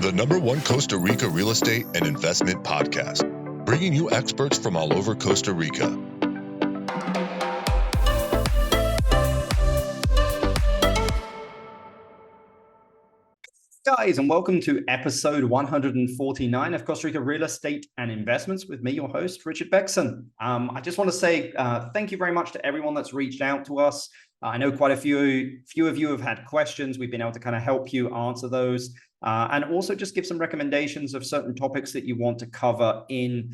the #1 Costa Rica real estate and investment podcast, bringing you experts from all over Costa Rica. Guys, and welcome to episode 149 of Costa Rica Real Estate and Investments with me, your host, Richard Beckson. I just want to say thank you very much to everyone that's reached out to us. I know quite a few of you have had questions. We've been able to kind of help you answer those. And also just give some recommendations of certain topics that you want to cover in,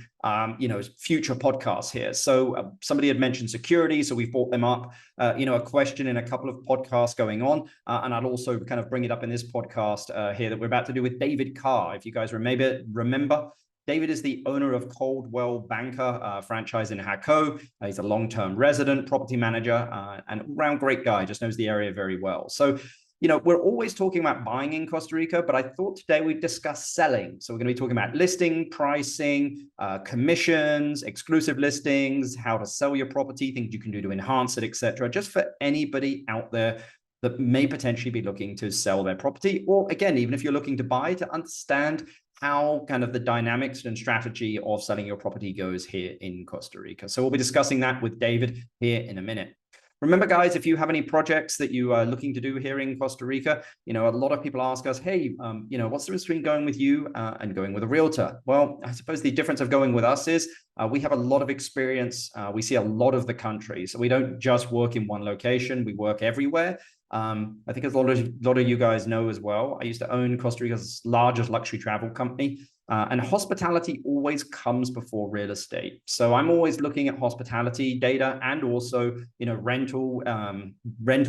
future podcasts here. So somebody had mentioned security, so we've brought them up, a question in a couple of podcasts going on. And I'll also kind of bring it up in this podcast here that we're about to do with David Carr. If you guys remember, David is the owner of Coldwell Banker Franchise in Jaco. He's a long-term resident, property manager, and all-round great guy, just knows the area very well. So we're always talking about buying in Costa Rica, but I thought today we'd discuss selling. So we're going to be talking about listing, pricing, commissions, exclusive listings, how to sell your property, things you can do to enhance it, etc. Just for anybody out there that may potentially be looking to sell their property, or again, even if you're looking to buy, to understand how kind of the dynamics and strategy of selling your property goes here in Costa Rica. So we'll be discussing that with David here in a minute. Remember, guys, if you have any projects that you are looking to do here in Costa Rica, a lot of people ask us, hey, what's the difference between going with you and going with a realtor? Well, I suppose the difference of going with us is we have a lot of experience. We see a lot of the country. So we don't just work in one location. We work everywhere. I think as a lot of you guys know as well, I used to own Costa Rica's largest luxury travel company. And hospitality always comes before real estate. So I'm always looking at hospitality data and also, rental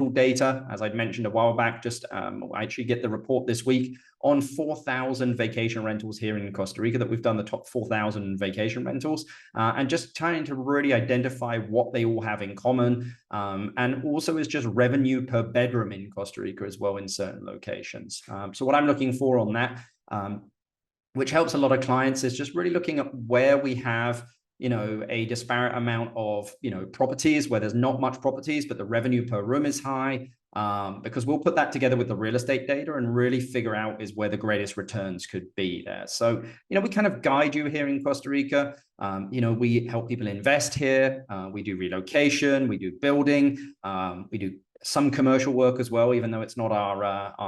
data. As I'd mentioned a while back, I actually get the report this week on 4,000 vacation rentals here in Costa Rica, that we've done the top 4,000 vacation rentals, and just trying to really identify what they all have in common. And also is just revenue per bedroom in Costa Rica as well in certain locations. So what I'm looking for on that, which helps a lot of clients, is just really looking at where we have, a disparate amount of, properties, where there's not much properties, but the revenue per room is high, because we'll put that together with the real estate data and really figure out is where the greatest returns could be there. So, we kind of guide you here in Costa Rica. We help people invest here. We do relocation, we do building, we do some commercial work as well, even though it's not our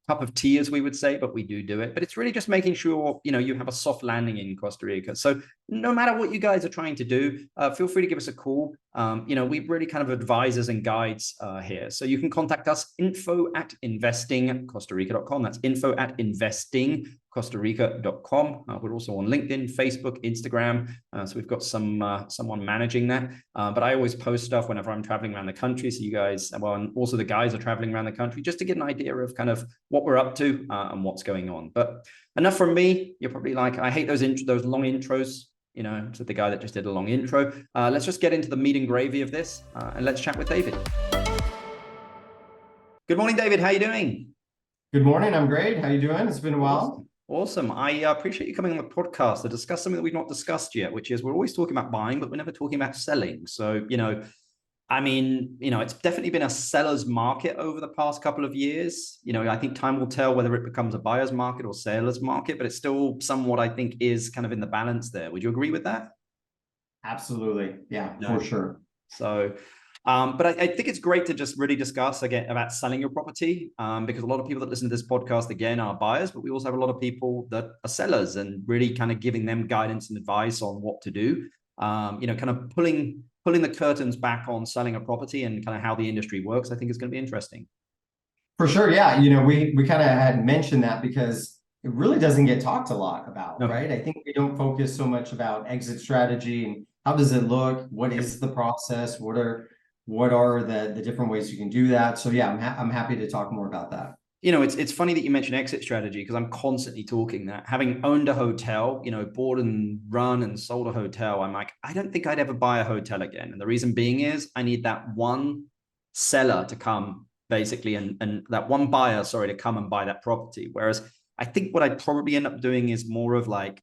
cup of tea, as we would say, but we do it. But it's really just making sure, you have a soft landing in Costa Rica. So no matter what you guys are trying to do, feel free to give us a call. We really kind of advisors and guides here. So you can contact us, info@investingcostarica.com. That's info@investingcostarica.com. We're also on LinkedIn, Facebook, Instagram. So we've got someone managing that. But I always post stuff whenever I'm traveling around the country. So you guys, and also the guys are traveling around the country, just to get an idea of kind of what we're up to and what's going on. But enough from me. You're probably like, I hate those long intros. To the guy that just did a long intro. Let's just get into the meat and gravy of this, and let's chat with David. Good morning, David. How are you doing? Good morning. I'm great. How are you doing? It's been a while. Awesome. I appreciate you coming on the podcast to discuss something that we've not discussed yet, which is we're always talking about buying, but we're never talking about selling. So, it's definitely been a seller's market over the past couple of years. I think time will tell whether it becomes a buyer's market or seller's market, but it's still somewhat, I think, is kind of in the balance there. Would you agree with that? Absolutely. Yeah, for sure. So, but I think it's great to just really discuss again about selling your property, because a lot of people that listen to this podcast, again, are buyers, but we also have a lot of people that are sellers, and really kind of giving them guidance and advice on what to do, kind of pulling the curtains back on selling a property and kind of how the industry works. I think is going to be interesting. For sure. Yeah. We kind of had mentioned that because it really doesn't get talked a lot about, right? I think we don't focus so much about exit strategy and how does it look? What is the process? What are the different ways you can do that? So yeah, I'm happy to talk more about that. It's funny that you mentioned exit strategy, because I'm constantly talking that. Having owned a hotel, bought and run and sold a hotel, I'm like, I don't think I'd ever buy a hotel again. And the reason being is I need that one seller to come basically, and that one buyer, to come and buy that property. Whereas I think what I'd probably end up doing is more of like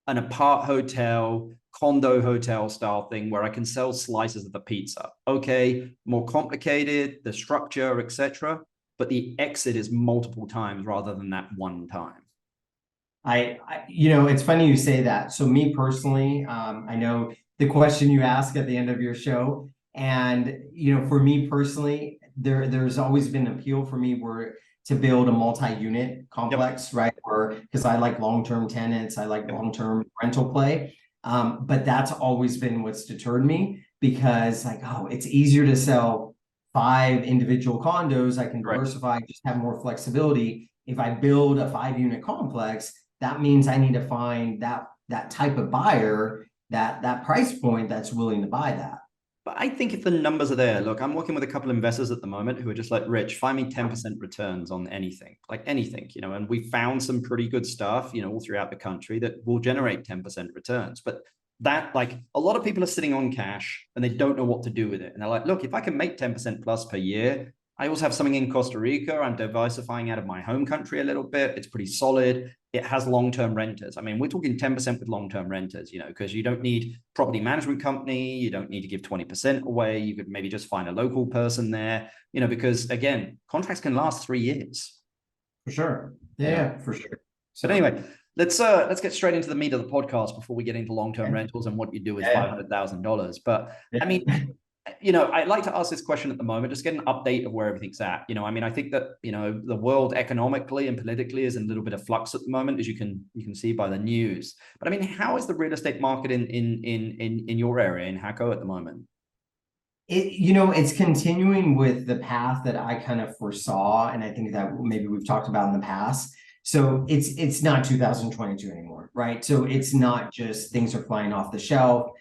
an apart hotel, condo hotel style thing where I can sell slices of the pizza. Okay, more complicated, the structure, etc. but the exit is multiple times rather than that one time. It's funny you say that. So me personally, I know the question you ask at the end of your show, and for me personally, there's always been an appeal for me to build a multi-unit complex, right? Or because I like long-term tenants, I like long-term rental play. But that's always been what's deterred me, because it's easier to sell 5 individual condos. I can diversify, just have more flexibility. If I build a 5-unit complex, that means I need to find that type of buyer, that price point that's willing to buy that. But I think if the numbers are there, look, I'm working with a couple of investors at the moment who are just like, Rich, find me 10% returns on anything, and we found some pretty good stuff, all throughout the country that will generate 10% returns. But that, a lot of people are sitting on cash and they don't know what to do with it. And they're like, look, if I can make 10% plus per year, I also have something in Costa Rica. I'm diversifying out of my home country a little bit. It's pretty solid. It has long-term renters. I mean, we're talking 10% with long-term renters, because you don't need property management company. You don't need to give 20% away. You could maybe just find a local person there, because again, contracts can last 3 years. For sure. Yeah, for sure. But anyway, let's get straight into the meat of the podcast before we get into long-term rentals and what you do with $500,000. But I mean, I'd like to ask this question at the moment, just get an update of where everything's at. I think that, the world economically and politically is in a little bit of flux at the moment, as you can see by the news. But I mean, how is the real estate market in your area, in Jaco, at the moment? It's continuing with the path that I kind of foresaw, and I think that maybe we've talked about in the past. So it's not 2022 anymore, right? So it's not just things are flying off the shelf.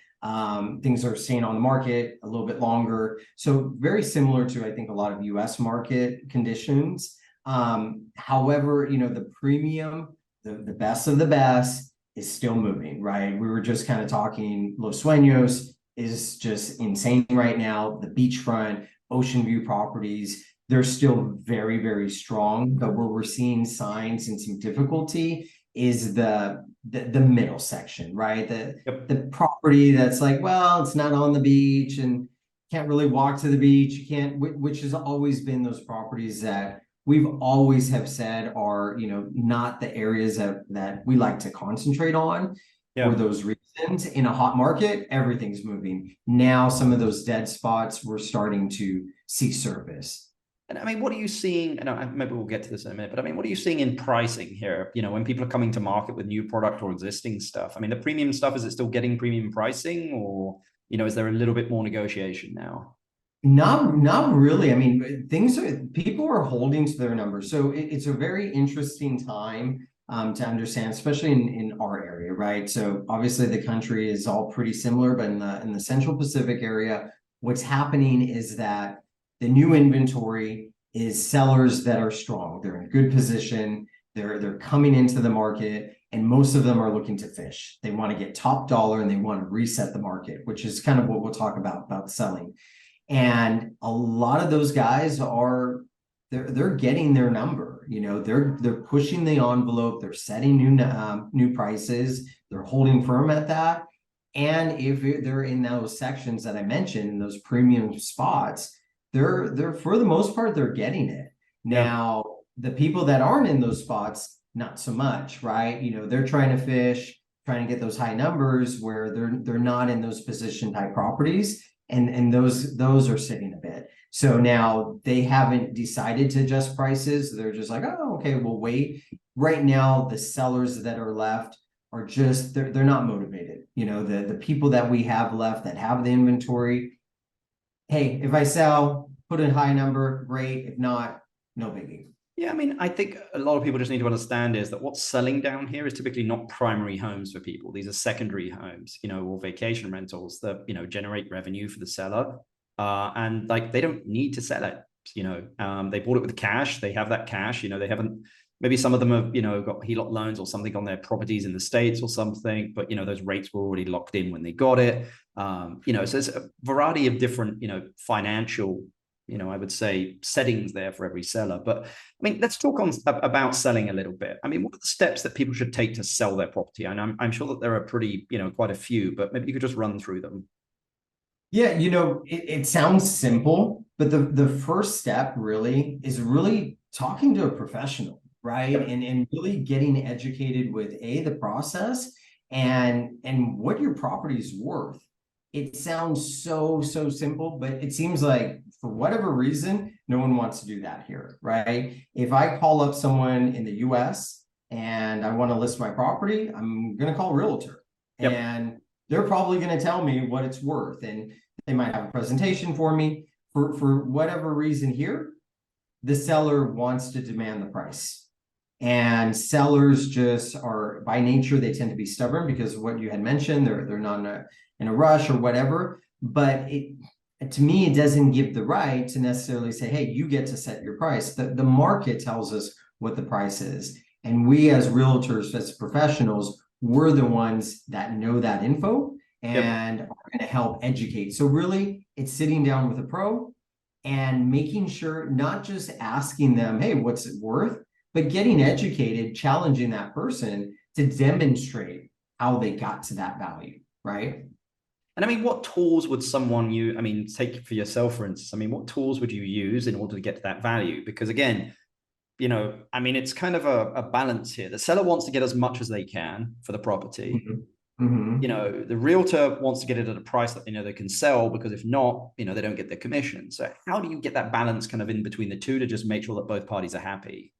Things are staying on the market a little bit longer. So very similar to, I think, a lot of US market conditions. However, the premium, the best of the best is still moving, right? We were just kind of talking, Los Sueños is just insane right now. The beachfront, ocean view properties, they're still very, very strong. But where we're seeing signs and some difficulty is the middle section, right? The property that's like, well, it's not on the beach and can't really walk to the beach. You can't, which has always been those properties that we've always have said are, not the areas that we like to concentrate on for those reasons. In a hot market, everything's moving. Now, some of those dead spots we're starting to see surface. And I mean, what are you seeing? And maybe we'll get to this in a minute, but I mean, what are you seeing in pricing here? When people are coming to market with new product or existing stuff, I mean, the premium stuff, is it still getting premium pricing, or, is there a little bit more negotiation now? Not really. I mean, people are holding to their numbers. So it's a very interesting time to understand, especially in our area, right? So obviously the country is all pretty similar, but in the Central Pacific area, what's happening is that the new inventory is sellers that are strong. They're in good position. They're coming into the market, and most of them are looking to fish. They want to get top dollar and they want to reset the market, which is kind of what we'll talk about selling. And a lot of those guys they're getting their number. They're pushing the envelope. They're setting new prices. They're holding firm at that. And if they're in those sections that I mentioned, in those premium spots, they're for the most part, they're getting it. Now, the people that aren't in those spots, not so much, right? They're trying to fish, trying to get those high numbers where they're not in those position type properties, and those are sitting a bit. So now they haven't decided to adjust prices. They're just like, oh, okay, we'll wait. Right now, the sellers that are left are just they're not motivated. The people that we have left that have the inventory, hey, if I sell, put a high number, great. If not, no biggie. Yeah, I mean, I think a lot of people just need to understand is that what's selling down here is typically not primary homes for people. These are secondary homes, or vacation rentals that, generate revenue for the seller. And they don't need to sell it. They bought it with cash. They have that cash. They haven't, maybe some of them have, got HELOC loans or something on their properties in the States or something, but, those rates were already locked in when they got it. So there's a variety of different, financial, I would say settings there for every seller. But I mean, let's talk about selling a little bit. I mean, what are the steps that people should take to sell their property? And I'm sure that there are quite a few, but maybe you could just run through them. Yeah, it sounds simple, but the first step really is really talking to a professional, right? Yep. And really getting educated with the process and what your property is worth. It sounds so simple, but it seems like for whatever reason, no one wants to do that here, right? If I call up someone in the US and I want to list my property, I'm going to call a realtor. Yep. And they're probably going to tell me what it's worth. And they might have a presentation for me. For whatever reason here, the seller wants to demand the price. And sellers just are, by nature, they tend to be stubborn because of what you had mentioned, they're not in a rush or whatever. But to me, it doesn't give the right to necessarily say, hey, you get to set your price. The market tells us what the price is. And we as realtors, as professionals, we're the ones that know that info and are going to help educate. So really, it's sitting down with a pro and making sure, not just asking them, hey, what's it worth, but getting educated, challenging that person to demonstrate how they got to that value, right? And I mean, what tools would someone use? I mean, take for yourself, for instance. I mean, what tools would you use in order to get to that value? Because again, I mean, it's kind of a balance here. The seller wants to get as much as they can for the property. The realtor wants to get it at a price that they know they can sell, because if not, they don't get their commission. So how do you get that balance kind of in between the two to just make sure that both parties are happy?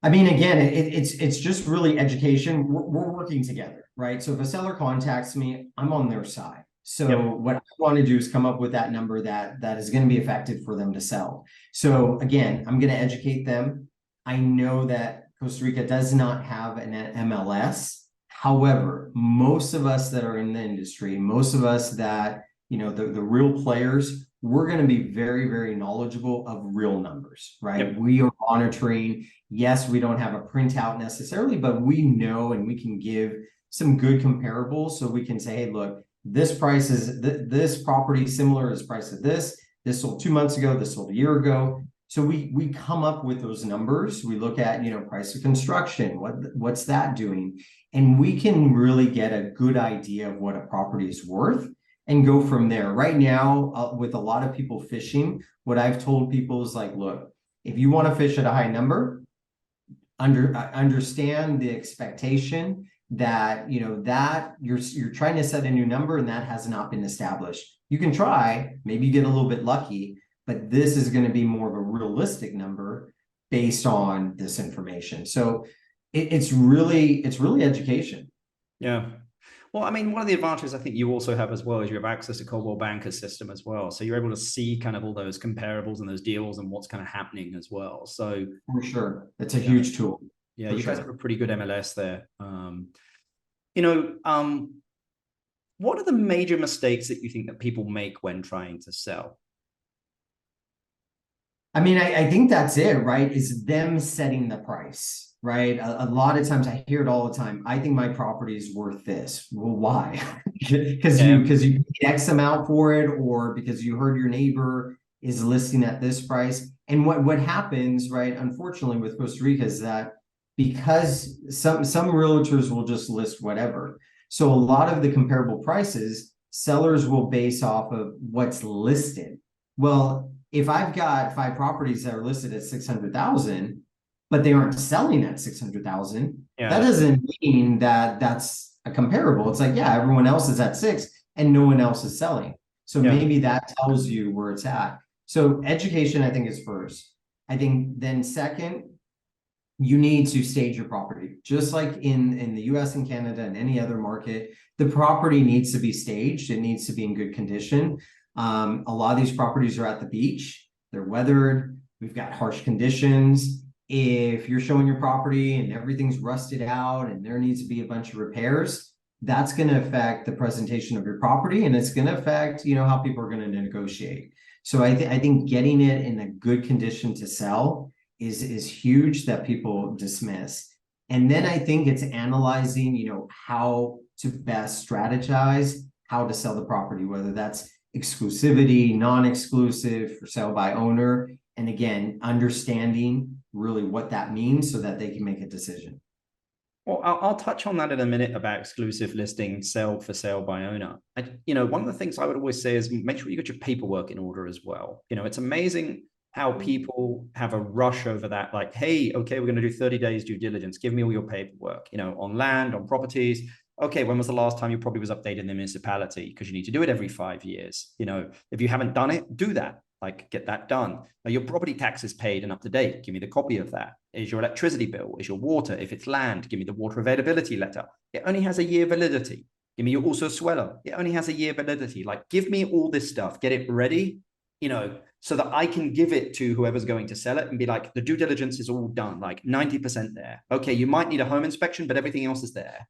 I mean, again, it's just really education. We're working together, right? So if a seller contacts me, I'm on their side. So what I want to do is come up with that number that is going to be effective for them to sell. So again, I'm going to educate them. I know that Costa Rica does not have an MLS. However, most of us that are in the industry, most of us that, the real players, we're going to be very, very knowledgeable of real numbers, right? We are monitoring. Yes, we don't have a printout necessarily, but we know and we can give some good comparables. So we can say, hey, look, this price is this property similar as price of this. This sold 2 months ago. This sold a year ago. So we come up with those numbers. We look at, price of construction. What's that doing? And we can really get a good idea of what a property is worth and go from there. Right now, with a lot of people fishing, what I've told people is like, look, if you want to fish at a high number, understand the expectation that that you're trying to set a new number and that has not been established. You can try, maybe you get a little bit lucky, but this is going to be more of a realistic number based on this information. So it's really education. Yeah. Well, I mean, one of the advantages I think you also have as well is you have access to Coldwell Banker's system as well. So you're able to see kind of all those comparables and those deals and what's kind of happening as well. So for sure, it's a huge tool. Yeah, you guys have a pretty good MLS there. What are the major mistakes that you think that people make when trying to sell? I mean, I think that's it, right? Is them setting the price, right? A lot of times I hear it all the time. I think my property is worth this. Well, why? Because you paid X amount for it, or because you heard your neighbor is listing at this price. And what happens, right? Unfortunately, with Costa Rica is that because some realtors will just list whatever. So a lot of the comparable prices, sellers will base off of what's listed. Well, if I've got 5 properties that are listed at 600,000, but they aren't selling at 600,000, that doesn't mean that that's a comparable. It's like, yeah, everyone else is at 6 and no one else is selling. So maybe that tells you where it's at. So education, I think, is first. I think then second, you need to stage your property. Just like in the US and Canada and any other market, the property needs to be staged. It needs to be in good condition. A lot of these properties are at the beach. They're weathered. We've got harsh conditions. If you're showing your property and everything's rusted out and there needs to be a bunch of repairs, that's going to affect the presentation of your property, and it's going to affect, how people are going to negotiate. So I think getting it in a good condition to sell is huge that people dismiss. And then I think it's analyzing, how to best strategize how to sell the property, whether that's exclusivity, non-exclusive, for sale by owner. And again, understanding really what that means so that they can make a decision. Well, I'll touch on that in a minute about exclusive listing, sell for sale by owner. One of the things I would always say is make sure you get your paperwork in order as well. It's amazing how people have a rush over that. Like, hey, okay, we're going to do 30 days due diligence. Give me all your paperwork, on land, on properties. Okay, when was the last time you probably was updated in the municipality? Because you need to do it every 5 years. If you haven't done it, do that. Like, get that done. Are your property taxes paid and up to date? Give me the copy of that. Is your electricity bill? Is your water? If it's land, give me the water availability letter. It only has a year validity. Give me your also sweller. It only has a year validity. Like, give me all this stuff. Get it ready, so that I can give it to whoever's going to sell it and be like, the due diligence is all done, like 90% there. Okay, you might need a home inspection, but everything else is there.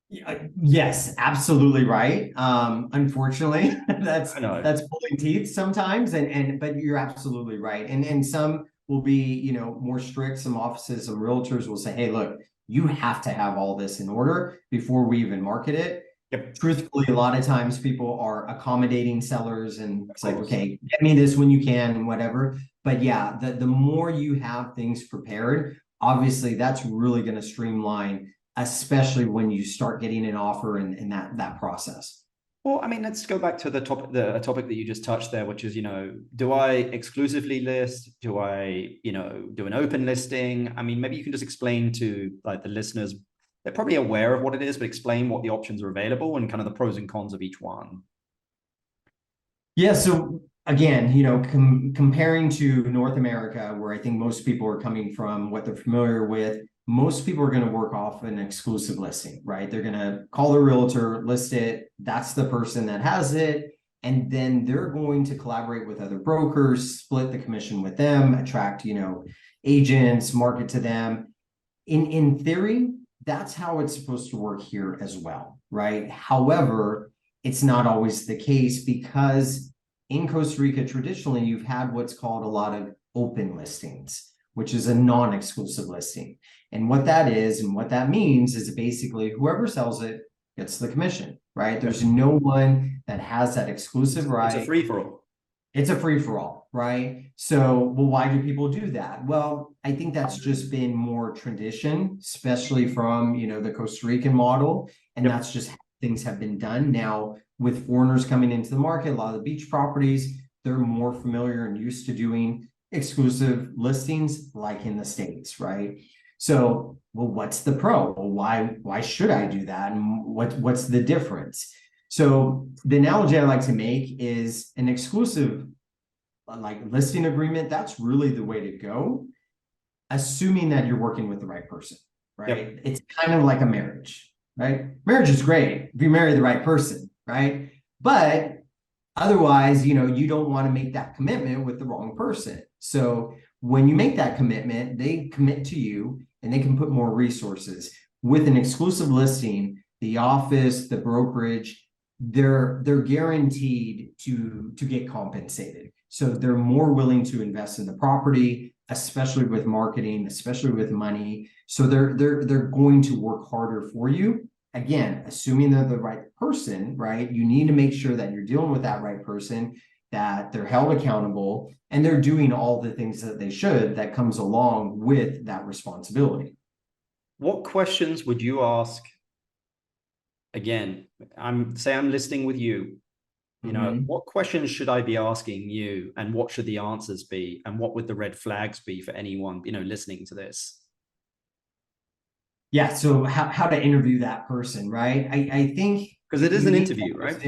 Yes, absolutely right. Unfortunately, that's pulling teeth sometimes, but you're absolutely right. And some will be, more strict. Some offices, some realtors will say, hey, look, you have to have all this in order before we even market it. Yep. Truthfully, a lot of times people are accommodating sellers, and it's like, okay, get me this when you can and whatever. But yeah, the more you have things prepared, obviously that's really going to streamline, especially when you start getting an offer in that process. Well, I mean, let's go back to the topic that you just touched there, which is, do I exclusively list? Do I, do an open listing? I mean, maybe you can just explain to like the listeners, they're probably aware of what it is, but explain what the options are available and kind of the pros and cons of each one. Yeah. So again, comparing to North America, where I think most people are coming from, what they're familiar with, most people are going to work off an exclusive listing, right? They're going to call their realtor, list it. That's the person that has it. And then they're going to collaborate with other brokers, split the commission with them, attract, agents, market to them. In theory, that's how it's supposed to work here as well, right? However, it's not always the case, because in Costa Rica, traditionally, you've had what's called a lot of open listings, which is a non-exclusive listing. And what that is and what that means is basically whoever sells it gets the commission, right? There's no one that has that exclusive right. It's a free-for-all. It's a free-for-all, right? So, well, why do people do that? Well, I think that's just been more tradition, especially from, the Costa Rican model. And that's just how things have been done. Now, with foreigners coming into the market, a lot of the beach properties, they're more familiar and used to doing exclusive listings like in the States, right? So, well, what's the pro? Well, why should I do that? And what's the difference? So the analogy I like to make is an exclusive like listing agreement. That's really the way to go, assuming that you're working with the right person, right? Yep. It's kind of like a marriage, right? Marriage is great if you marry the right person, right? But otherwise, you don't want to make that commitment with the wrong person. So when you make that commitment, they commit to you and they can put more resources. With an exclusive listing, the office, the brokerage, they're guaranteed to get compensated. So they're more willing to invest in the property, especially with marketing, especially with money. So they're going to work harder for you. Again, assuming they're the right person, right? You need to make sure that you're dealing with that right person, that they're held accountable, and they're doing all the things that they should that comes along with that responsibility. What questions would you ask? Again, I'm listing with you. What questions should I be asking you, and what should the answers be, and what would the red flags be for anyone, listening to this? Yeah. So how to interview that person, right? I think because it is an interview, right?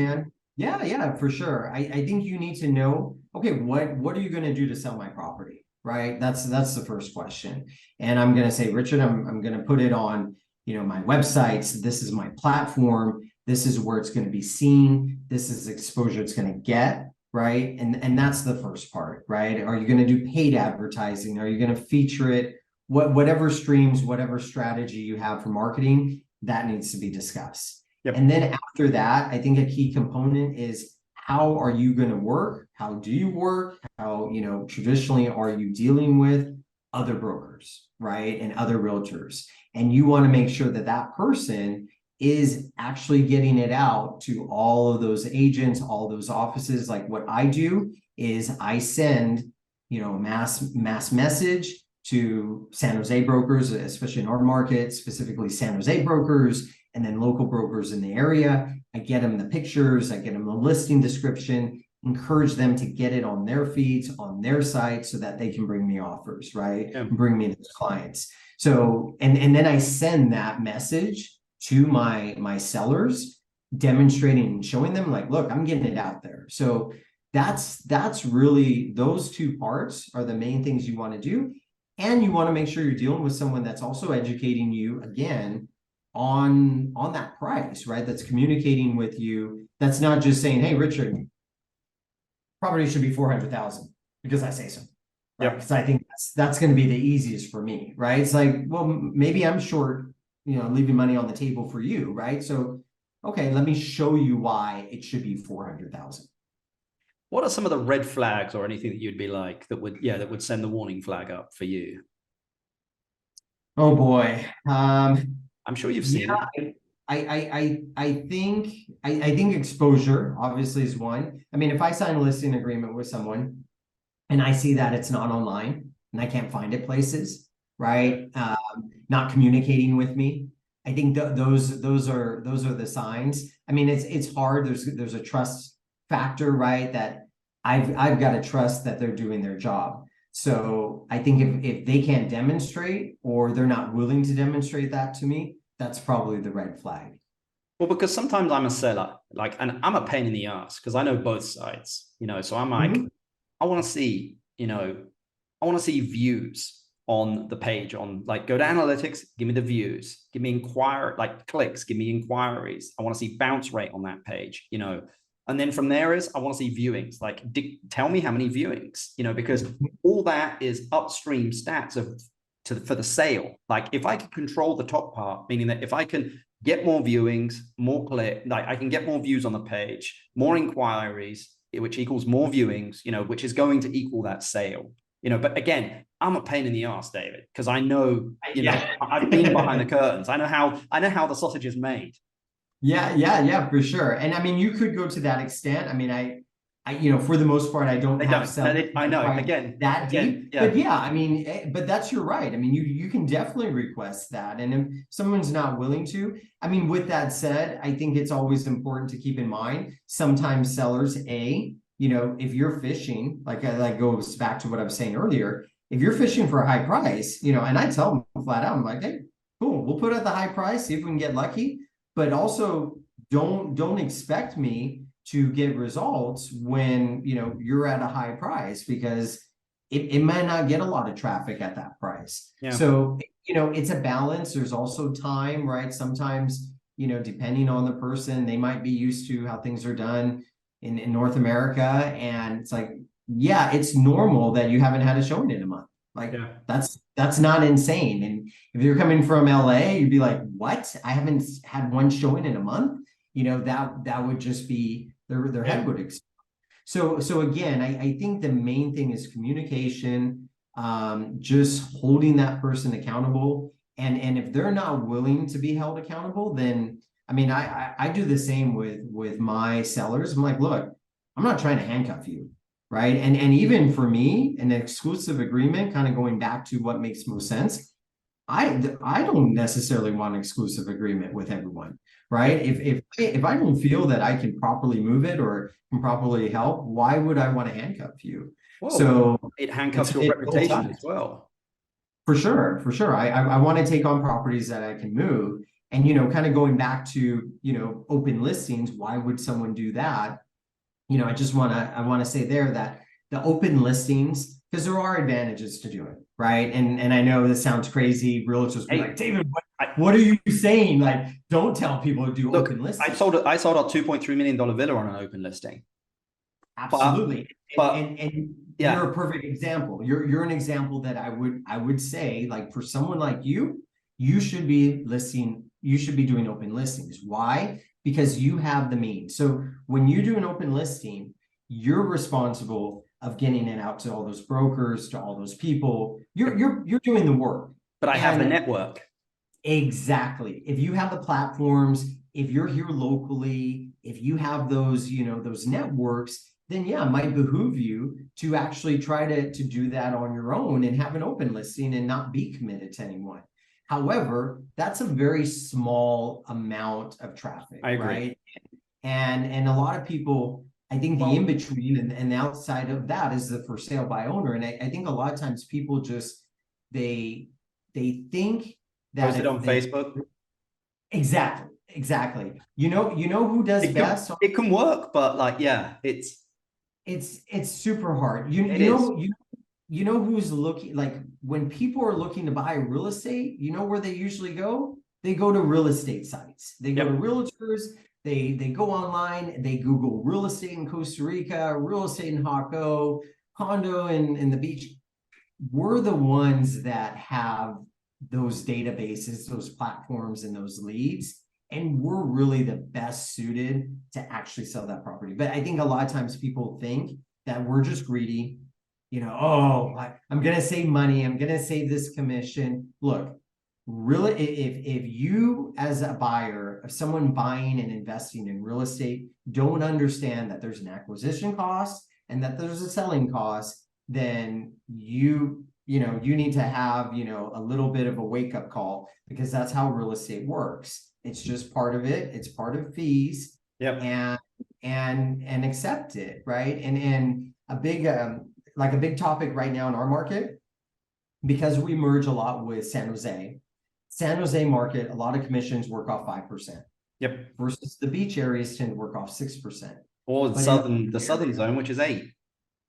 Yeah, for sure. I think you need to know, okay, what are you going to do to sell my property, right? That's the first question. And I'm going to say, Richard, I'm going to put it on, my websites. This is my platform. This is where it's going to be seen. This is exposure it's going to get, right? And that's the first part, right? Are you going to do paid advertising? Are you going to feature it? Whatever streams, whatever strategy you have for marketing, that needs to be discussed. Yep. And then after that, I think a key component is, how are you going to work? How do you work? How, traditionally are you dealing with other brokers, right? And other realtors. And you want to make sure that that person is actually getting it out to all of those agents, all those offices. Like what I do is I send, mass message to San Jose brokers, especially in our market, specifically San Jose brokers, and then local brokers in the area. I get them the pictures, I get them the listing description, encourage them to get it on their feeds, on their site, so that they can bring me offers, right? Yeah. Bring me those clients. So, and then I send that message to my sellers, demonstrating and showing them like, look, I'm getting it out there. So that's really, those two parts are the main things you want to do. And you want to make sure you're dealing with someone that's also educating you again on that price, right? That's communicating with you. That's not just saying, hey, Richard, property should be 400,000 because I say so. Right? Because I think that's going to be the easiest for me, right? It's like, well, maybe I'm short, leaving money on the table for you, right? So, okay, let me show you why it should be 400,000. What are some of the red flags or anything that you'd be like that would send the warning flag up for you? Oh boy. I'm sure you've seen it. I think exposure obviously is one. I mean, if I sign a listing agreement with someone and I see that it's not online and I can't find it places, right? Not communicating with me. I think those are the signs. I mean, it's hard. There's a trust factor, right? That I've got to trust that they're doing their job. So I think if they can't demonstrate, or they're not willing to demonstrate that to me, that's probably the red flag. Well, because sometimes I'm a seller, and I'm a pain in the ass because I know both sides, so I'm like, I want to see, views on the page, go to analytics, give me the views, give me clicks, give me inquiries. I want to see bounce rate on that page, and then from there I want to see viewings, tell me how many viewings, because all that is upstream stats for the sale. If I can control the top part, meaning that if I can get more viewings, more I can get more views on the page, more inquiries, which equals more viewings, which is going to equal that sale. But again, I'm a pain in the ass, David, because I know, I've been behind the curtains. I know how the sausage is made. Yeah, for sure. And I mean, you could go to that extent. I mean, I for the most part, I don't have sellers. I know, again, that deep. Yeah. But yeah, I mean, but you're right. I mean, you can definitely request that. And if someone's not willing to, I mean, with that said, I think it's always important to keep in mind, sometimes sellers, if you're fishing, goes back to what I was saying earlier, if you're fishing for a high price, and I tell them flat out, I'm like, hey, cool, we'll put it at the high price, see if we can get lucky. But also don't expect me to get results when you're at a high price, because it might not get a lot of traffic at that price. Yeah. So it's a balance. There's also time, right? Sometimes depending on the person, they might be used to how things are done in North America, and it's like, yeah, it's normal that you haven't had a showing in a month. That's not insane. And if you're coming from LA, you'd be like, what? I haven't had one showing in a month. That would just be their head would explode. So again, I think the main thing is communication, just holding that person accountable. And if they're not willing to be held accountable, then I mean, I do the same with my sellers. I'm like, look, I'm not trying to handcuff you. Right. And even for me, an exclusive agreement, kind of going back to what makes most sense, I don't necessarily want an exclusive agreement with everyone. Right. If I don't feel that I can properly move it or can properly help, why would I want to handcuff you? Well, so it handcuffs your reputation as well. For sure. I want to take on properties that I can move. And, kind of going back to, open listings, why would someone do that? I want to say there that the open listings, because there are advantages to do it, right? And I know this sounds crazy. Realtors be like, David, what are you saying? Like, don't tell people to do open listings. I sold a $2.3 million villa on an open listing. Absolutely. And you're a perfect example. You're an example that I would say, like, for someone like you should be doing open listings. Why? Because you have the means. So when you do an open listing, you're responsible of getting it out to all those brokers, to all those people. You're doing the work. But I have the network. Exactly. If you have the platforms, if you're here locally, if you have those, those networks, then yeah, it might behoove you to actually try to do that on your own and have an open listing and not be committed to anyone. However, that's a very small amount of traffic, I agree. right? And a lot of people, I think the in-between and the outside of that is the for sale by owner. And I think a lot of times people just, they think that post it on Facebook. Exactly. You know who does best? It can work, but like, yeah, it's super hard. You know who's looking, like when people are looking to buy real estate, you know where they usually go? They go to real estate sites. They go to realtors. They go online. They Google real estate in Costa Rica, real estate in Jaco, condo in the beach. We're the ones that have those databases, those platforms, and those leads. And we're really the best suited to actually sell that property. But I think a lot of times people think that we're just greedy. I'm going to save money. I'm going to save this commission. Look, really, if you as a buyer, of someone buying and investing in real estate, don't understand that there's an acquisition cost and that there's a selling cost, then you need to have, a little bit of a wake-up call, because that's how real estate works. It's just part of it. It's part of fees. And accept it, right? And a big topic right now in our market, because we merge a lot with San Jose market, a lot of commissions work off 5%. Versus the beach areas tend to work off 6%. Or the southern zone, which is 8%.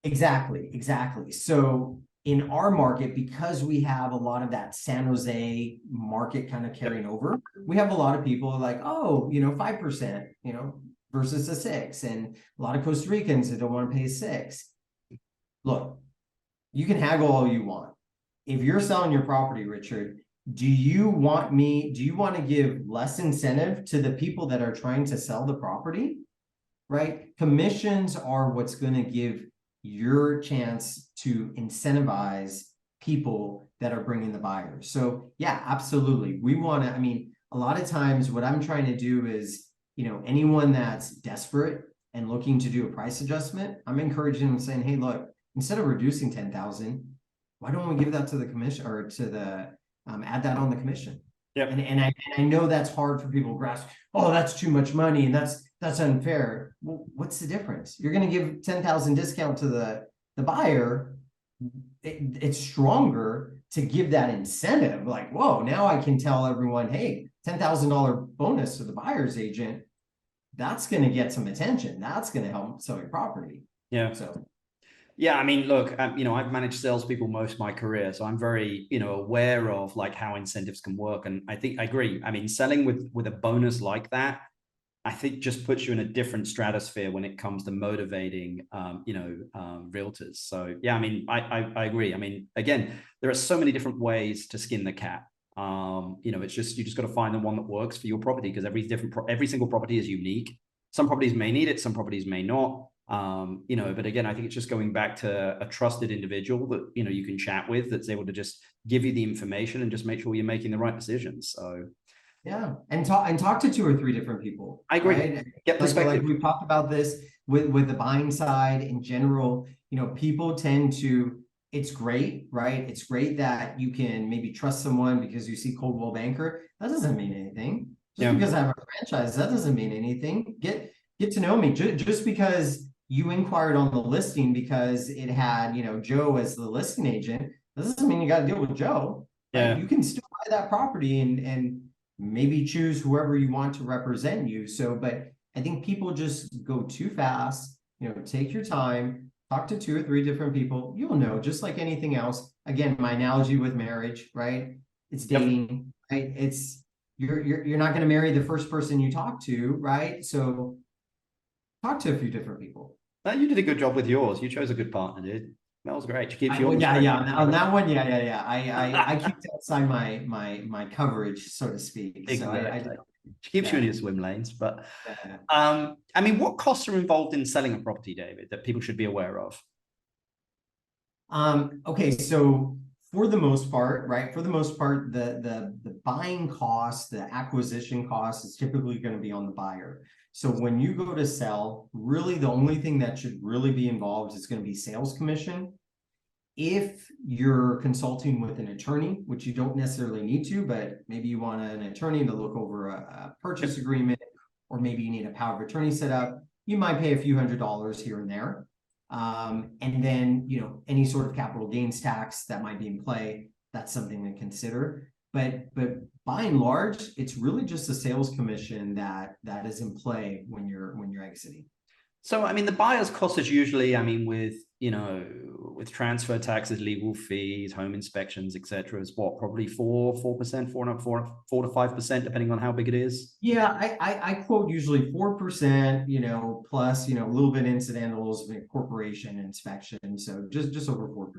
Exactly. So in our market, because we have a lot of that San Jose market kind of carrying over, we have a lot of people like, 5%, versus a 6%. And a lot of Costa Ricans that don't want to pay 6%. Look, you can haggle all you want. If you're selling your property, Richard, do you want to give less incentive to the people that are trying to sell the property? Right? Commissions are what's going to give your chance to incentivize people that are bringing the buyers. So yeah, absolutely. We want to, a lot of times what I'm trying to do is, anyone that's desperate and looking to do a price adjustment, I'm encouraging them, saying, hey, look, instead of reducing 10,000, why don't we give that to the commission, or to the add that on the commission? And I know that's hard for people to grasp. Oh, that's too much money, and that's unfair. Well, what's the difference? You're going to give 10,000 discount to the buyer. It's stronger to give that incentive. Like, whoa, now I can tell everyone, hey, $10,000 bonus to the buyer's agent. That's going to get some attention. That's going to help sell your property. So. Yeah, look, I've managed salespeople most of my career, so I'm very, aware of like how incentives can work. And I think I agree. Selling with a bonus like that, I think just puts you in a different stratosphere when it comes to motivating, realtors. So yeah, I agree. Again, there are so many different ways to skin the cat. It's just, you just got to find the one that works for your property, because every single property is unique. Some properties may need it, some properties may not. But again, I think it's just going back to a trusted individual that, you can chat with, that's able to just give you the information and just make sure you're making the right decisions. So yeah, and talk to 2 or 3 different people. I agree. Right? Get perspective. Like we've talked about this with the buying side in general. People tend to. It's great, right? It's great that you can maybe trust someone because you see Coldwell Banker. That doesn't mean anything. Just because I have a franchise, that doesn't mean anything. Get to know me. Just because you inquired on the listing because it had, Joe as the listing agent, that doesn't mean you got to deal with Joe. Right? You can still buy that property and maybe choose whoever you want to represent you. So, but I think people just go too fast. Take your time, talk to 2 or 3 different people. You'll know, just like anything else. Again, my analogy with marriage, right? It's dating, right? It's you're not going to marry the first person you talk to, right? So talk to a few different people. You did a good job with yours. You chose a good partner, dude. That was great. She keeps you on that one, I kept outside my coverage, so to speak. Exactly. So she keeps you in your swim lanes. But what costs are involved in selling a property, David, that people should be aware of? Okay, so for the most part, right? For the most part, the buying cost, the acquisition cost is typically going to be on the buyer. So when you go to sell, really the only thing that should really be involved is going to be sales commission. If you're consulting with an attorney, which you don't necessarily need to, but maybe you want an attorney to look over a purchase agreement, or maybe you need a power of attorney set up, you might pay a few $100s here and there. And then, any sort of capital gains tax that might be in play, that's something to consider. But by and large, it's really just a sales commission that is in play when you're exiting. So, I mean, the buyer's cost is usually, I mean, with transfer taxes, legal fees, home inspections, etc., is what, probably 4%, 4 to 5%, depending on how big it is. Yeah, I quote usually 4%, plus, a little bit incidentals, corporation inspection. So just over 4%.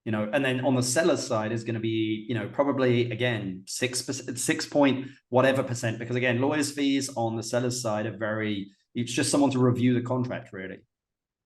And then on the seller side is going to be, probably again, 6%, 6 point whatever percent, because again, lawyers' fees on the seller's side are it's just someone to review the contract, really.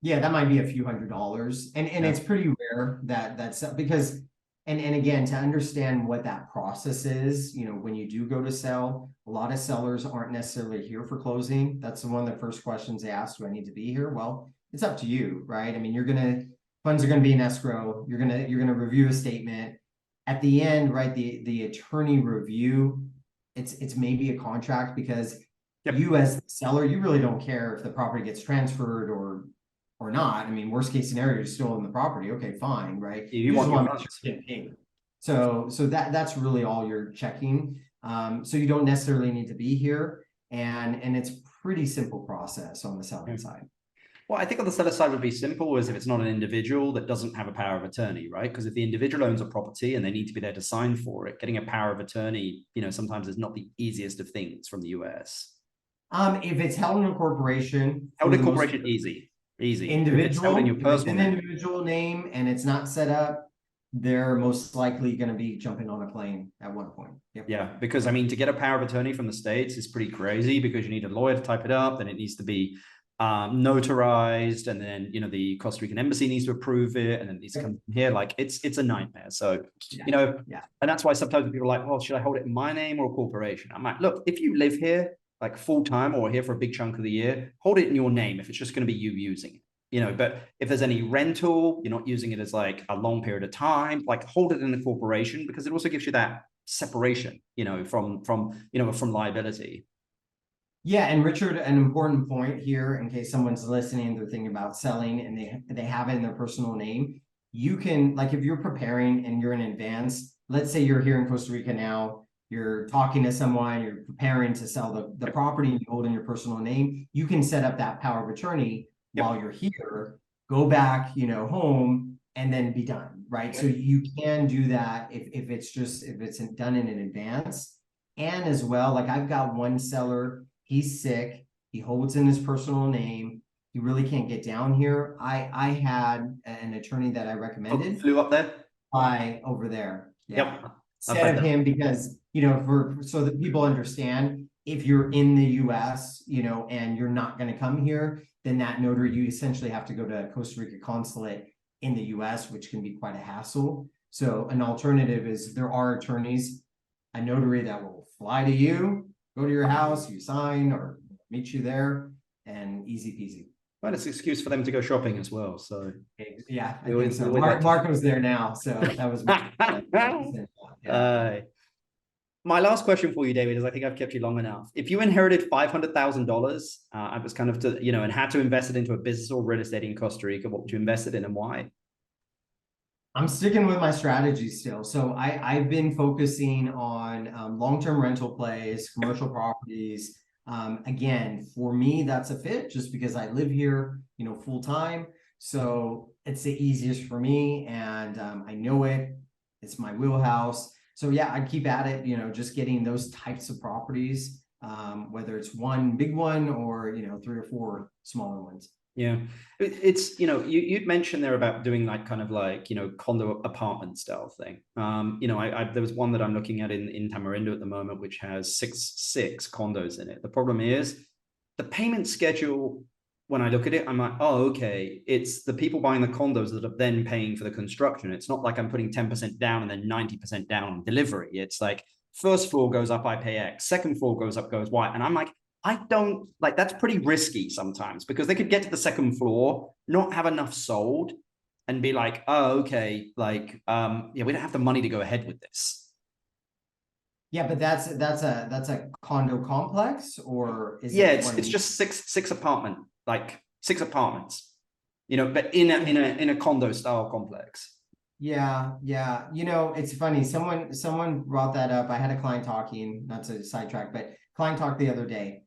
Yeah, that might be a few $100s. And it's pretty rare that's because, and again, to understand what that process is, when you do go to sell, a lot of sellers aren't necessarily here for closing. That's one of the first questions they ask, do I need to be here? Well, it's up to you, right? I mean, funds are going to be in escrow. You're going to review a statement. At the end, right, the attorney review, it's maybe a contract, because you as the seller, you really don't care if the property gets transferred or not. I mean, worst case scenario, you're still in the property. Okay, fine, right? You want to get paid. So that's really all you're checking. So you don't necessarily need to be here, and it's pretty simple process on the selling side. Well, I think on the seller side would be simple as if it's not an individual that doesn't have a power of attorney, right? Because if the individual owns a property and they need to be there to sign for it, getting a power of attorney, sometimes is not the easiest of things from the US. If it's held in a corporation, easy. Individual, if it's an individual name and it's not set up, they're most likely going to be jumping on a plane at one point. Yep. Yeah, because I mean, to get a power of attorney from the States is pretty crazy, because you need a lawyer to type it up, and it needs to be notarized, and then the Costa Rican embassy needs to approve it, and then it needs to come here. Like it's a nightmare. So and that's why sometimes people are like, well, should I hold it in my name or a corporation? I'm like, look, if you live here like full-time or here for a big chunk of the year, hold it in your name if it's just going to be you using it. But if there's any rental, you're not using it as like a long period of time, like hold it in a corporation, because it also gives you that separation, from liability. Yeah, and Richard, an important point here, in case someone's listening, they're thinking about selling and they have it in their personal name. You can, like, if you're preparing and you're in advance, let's say you're here in Costa Rica now, you're talking to someone, you're preparing to sell the property, and you hold in your personal name, you can set up that power of attorney while you're here, go back, home, and then be done, right? So you can do that if it's done in advance. And as well, like I've got one seller, he's sick, he holds in his personal name, he really can't get down here. I had an attorney that I recommended. Flew up there? Over there. Yeah. Yep. Instead of him, because so that people understand, if you're in the US, and you're not going to come here, then that notary, you essentially have to go to Costa Rica consulate in the US, which can be quite a hassle. So an alternative is there are attorneys, a notary that will fly to you, go to your house, you sign or meet you there, and easy peasy. Well, it's an excuse for them to go shopping as well. So yeah, I think so. Marco's there now, so that was my last question for you, David, is I think I've kept you long enough. If you inherited $500,000, I was kind of and had to invest it into a business or real estate in Costa Rica, what would you invest it in and why? I'm sticking with my strategy still. So I've been focusing on long-term rental plays, commercial properties. Again, for me, that's a fit just because I live here, full time. So it's the easiest for me, and I know it. It's my wheelhouse. So yeah, I'd keep at it, just getting those types of properties, whether it's one big one or, 3 or 4 smaller ones. Yeah, it's, you'd mentioned there about doing like kind of like, condo apartment style thing. There was one that I'm looking at in Tamarindo at the moment, which has six condos in it. The problem is the payment schedule. When I look at it, I'm like, oh, okay, it's the people buying the condos that are then paying for the construction. It's not like I'm putting 10% down and then 90% down on delivery. It's like first floor goes up, I pay X, second floor goes up, goes Y. And I'm like, I don't like, that's pretty risky sometimes, because they could get to the second floor, not have enough sold, and be like, oh, okay, like, yeah, we don't have the money to go ahead with this. Yeah, but that's a condo complex, or is Yeah, it it's just six apartments, you know, but in a condo style complex. Yeah, yeah. You know, it's funny. Someone brought that up. I had a client talking, not to sidetrack, but client talked the other day.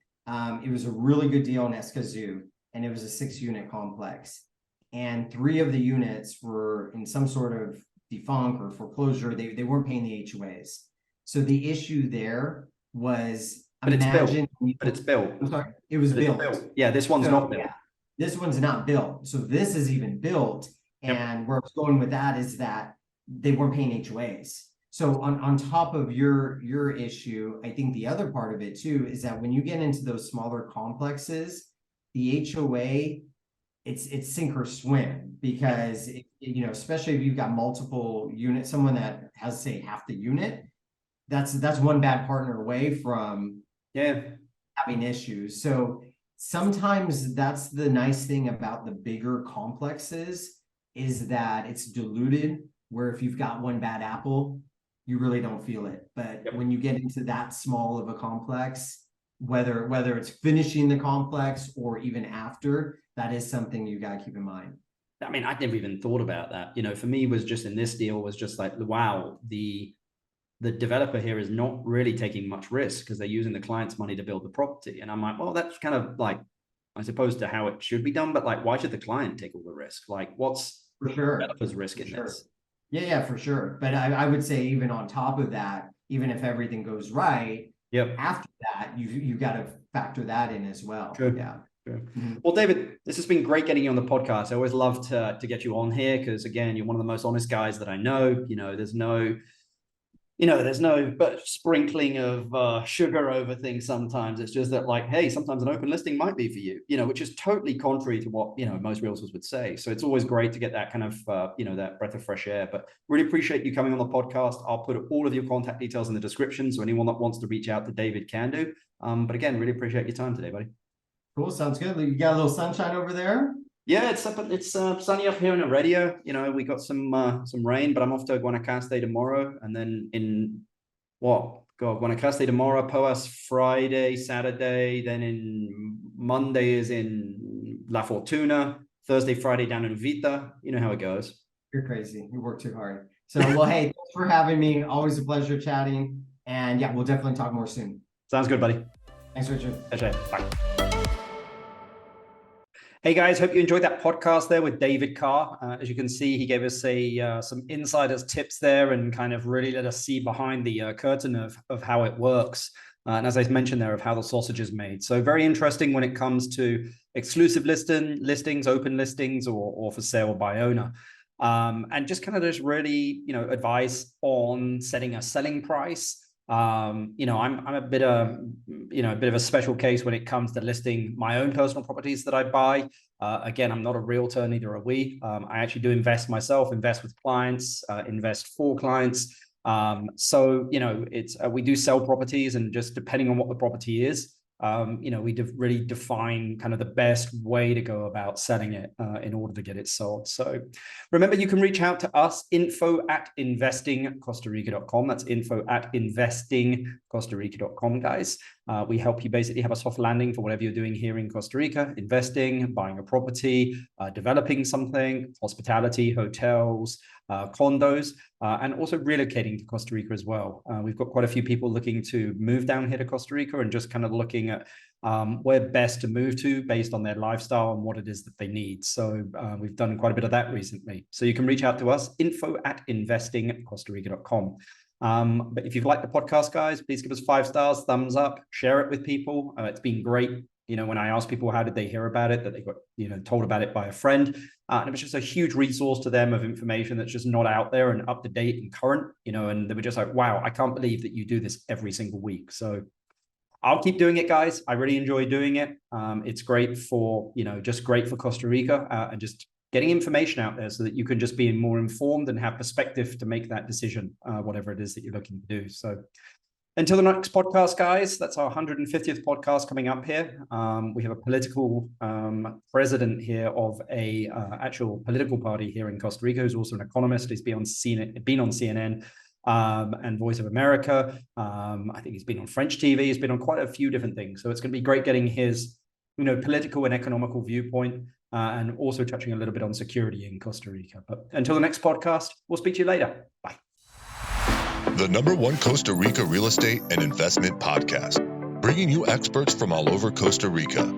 It was a really good deal in Escazú, and it was a 6-unit complex. And 3 of the units were in some sort of defunct or foreclosure. They weren't paying the HOAs. So the issue there was, But it's built. But it's built. I'm sorry, it was built. Yeah, this one's not built. Yeah, this one's not built. So this is even built. And where I was going with that is that they weren't paying HOAs. So on top of your issue, I think the other part of it too is that when you get into those smaller complexes, the HOA, it's sink or swim, because you know, especially if you've got multiple units, someone that has, say, half the unit, that's one bad partner away from having issues. So sometimes that's the nice thing about the bigger complexes, is that it's diluted, where if you've got one bad apple, you really don't feel it. But when you get into that small of a complex, whether it's finishing the complex or even after, that is something you got to keep in mind. I mean, I'd never even thought about that. You know, for me, was just in this deal was just like, wow, the developer here is not really taking much risk, because they're using the client's money to build the property. And I'm like, well, that's kind of like, I suppose, to how it should be done, but like, why should the client take all the risk? Like, what's for sure developer's risk in this? Yeah, for sure. But I would say, even on top of that, even if everything goes right, after that, you got to factor that in as well. Sure. Yeah. Sure. Well, David, this has been great getting you on the podcast. I always love to get you on here, because again, you're one of the most honest guys that I know. You know, there's no but sprinkling of sugar over things sometimes. It's just that, like, hey, sometimes an open listing might be for you, you know, which is totally contrary to what, you know, most realtors would say. So it's always great to get that kind of, you know, that breath of fresh air. But really appreciate you coming on the podcast. I'll put all of your contact details in the description, so anyone that wants to reach out to David can do. But again, really appreciate your time today, buddy. Cool. Sounds good. You got a little sunshine over there? Yeah, it's sunny up here in Heredia. You know, we got some rain, but I'm off to Guanacaste tomorrow, and then Guanacaste tomorrow, Poas Friday, Saturday, then in Monday is in La Fortuna, Thursday, Friday down in Vita. You know how it goes. You're crazy. You work too hard. So, well, hey, thanks for having me. Always a pleasure chatting. And yeah, we'll definitely talk more soon. Sounds good, buddy. Thanks, Richard. Bye. Hey guys, hope you enjoyed that podcast there with David Carr. As you can see, he gave us some insider's tips there, and kind of really let us see behind the curtain of how it works. And as I mentioned there, of how the sausage is made. So very interesting when it comes to exclusive listings, open listings, or for sale by owner. And just kind of just really, you know, advice on setting a selling price. You know, I'm a bit of a special case when it comes to listing my own personal properties that I buy. Again, I'm not a realtor, neither are we. I actually do invest myself, invest with clients, invest for clients. So, you know, we do sell properties, and just depending on what the property is, you know, we really define kind of the best way to go about selling it in order to get it sold. So remember, you can reach out to us, info@investingcostarica.com. That's info@investingcostarica.com, guys. We help you basically have a soft landing for whatever you're doing here in Costa Rica: investing, buying a property, developing something, hospitality, hotels, condos, and also relocating to Costa Rica as well. We've got quite a few people looking to move down here to Costa Rica, and just kind of looking at where best to move to based on their lifestyle and what it is that they need. So we've done quite a bit of that recently. So you can reach out to us, info@investingcostarica.com. But if you've liked the podcast, guys, please give us 5 stars, thumbs up, share it with people. It's been great. You know, when I asked people how did they hear about it, that they got, you know, told about it by a friend. And it was just a huge resource to them of information that's just not out there and up to date and current, you know, and they were just like, wow, I can't believe that you do this every single week. So I'll keep doing it, guys. I really enjoy doing it. It's great for, you know, just great for Costa Rica, and just getting information out there so that you can just be more informed and have perspective to make that decision, whatever it is that you're looking to do. So Until the next podcast, guys, that's our 150th podcast coming up here. We have a political president here of a actual political party here in Costa Rica, who's also an economist. He's been on CNN and Voice of America. I think he's been on French TV. He's been on quite a few different things. So it's going to be great getting his, political and economical viewpoint, and also touching a little bit on security in Costa Rica. But until the next podcast, we'll speak to you later. Bye. The #1 Costa Rica real estate and investment podcast, bringing you experts from all over Costa Rica.